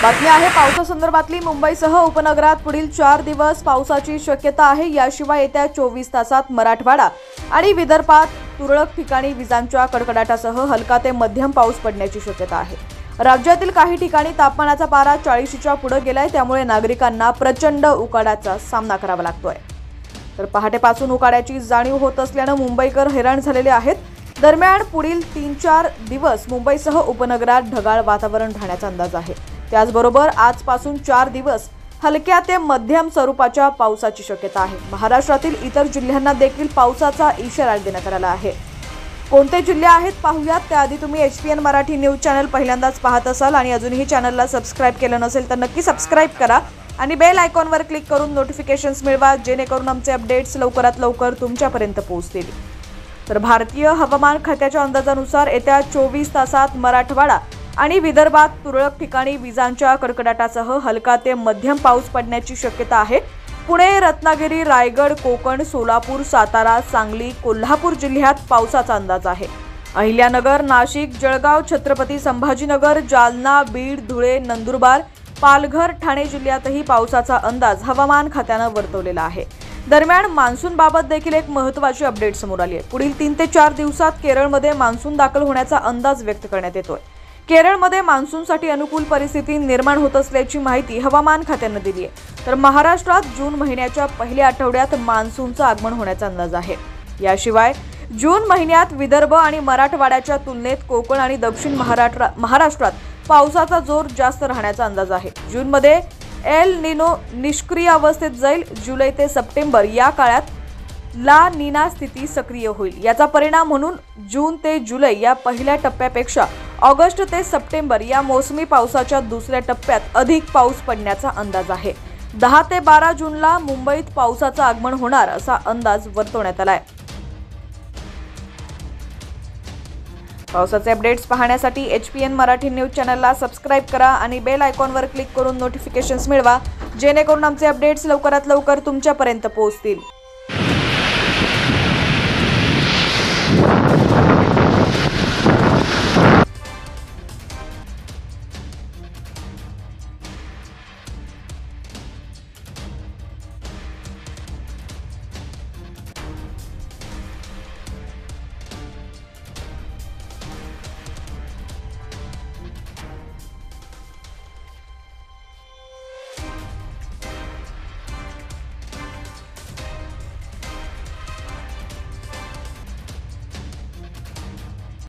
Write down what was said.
बातमी आहे पावसासंदर्भातली। मुंबईसह उपनगरात पुढील 4 दिवस पावसाची शक्यता आहे। याशिवाय येत्या 24 तासात मराठवाडा आणि विदर्भात तुरळक ठिकाणी विजांच्या कडकडाटासह हलका ते मध्यम पाऊस पडण्याची शक्यता आहे। राज्यातील काही ठिकाणी तापमानाचा पारा 40च्या पुढे गेलाय, त्यामुळे नागरिकांना प्रचंड उकाड्याचा सामना करावा लागतोय। तर पहाटेपासून उकाड्याची जाणीव होत असल्याने मुंबईकर हैराण झालेले आहेत। दरम्यान पुढील 3-4 दिवस मुंबईसह उपनगरात ढगाळ वातावरण राहण्याचा अंदाज आहे। त्याचबरोबर आजपासून 4 दिवस हलक्या ते मध्यम स्वरूपाच्या पावसाची शक्यता आहे। महाराष्ट्रातील इतर जिल्ह्यांना देखील पावसाचा इशारा देण्यात आला आहे। कोणते जिल्हे आहेत पाहूयात। त्याआधी तुम्ही HPN मराठी न्यूज चॅनल पहिल्यांदाच पाहत असाल आणि अजूनही चॅनलला सबस्क्राइब केलं नसेल तर नक्की सबस्क्राइब करा आणि बेल आयकॉनवर क्लिक करून नोटिफिकेशन्स मिळवा, जेणेकरून आमचे अपडेट्स लवकरात लवकर तुमच्यापर्यंत पोहोचतील। तर भारतीय हवामान खात्याच्या अंदाजानुसार येत्या 24 तासात मराठवाडा आणि विदर्भात तुरळक ठिकाणी विजांच्या कडकडाटासह हलका ते मध्यम पाऊस पडण्याची शक्यता आहे। पुणे, रत्नागिरी, रायगड, कोकण, सोलापूर, सातारा, सांगली, कोल्हापूर जिल्ह्यात पावसाचा अंदाज आहे। अहिल्यानगर, नाशिक, जळगाव, छत्रपती संभाजीनगर, जालना, बीड, धुळे, नंदुरबार, पालघर, ठाणे जिल्ह्यातही पावसाचा अंदाज हवामान खात्याने वर्तवलेला आहे। दरम्यान मान्सूनबाबत देखील एक महत्त्वाची अपडेट समोर आली आहे। पुढील 3 ते 4 दिवसात केरळमध्ये मान्सून दाखल होण्याचा अंदाज व्यक्त करण्यात येतोय। केरळमध्ये मान्सूनसाठी अनुकूल परिस्थिती निर्माण होत असल्याची माहिती हवामान खात्याने दिली आहे। तर महाराष्ट्रात जून महिन्याच्या पहिल्या आठवड्यात मान्सूनचं आगमन होण्याचा अंदाज आहे। याशिवाय जून महिन्यात विदर्भ आणि मराठवाड्याच्या तुलनेत कोकण आणि दक्षिण महाराष्ट्रात पावसाचा जोर जास्त राहण्याचा अंदाज आहे। जूनमध्ये एल निनो निष्क्रिय अवस्थेत जाईल। जुलै ते सप्टेंबर या काळात ला नीना स्थिती सक्रिय होईल। याचा परिणाम म्हणून जून ते जुलै या पहिल्या टप्प्यापेक्षा ऑगस्ट ते सप्टेंबर या मोसमी पावसाच्या दुसऱ्या टप्प्यात अधिक पाऊस पडण्याचा अंदाज आहे। 10 ते 12 जूनला मुंबईत पावसाचं आगमन होणार असा अंदाज वर्तवण्यात आलाय। पावसाचे अपडेट्स पाहण्यासाठी HPN मराठी न्यूज चॅनलला सबस्क्राइब करा आणि बेल आयकॉनवर क्लिक करून नोटिफिकेशन्स मिळवा, जेणेकरून आमचे अपडेट्स लवकरात लवकर तुमच्यापर्यंत पोहोचतील।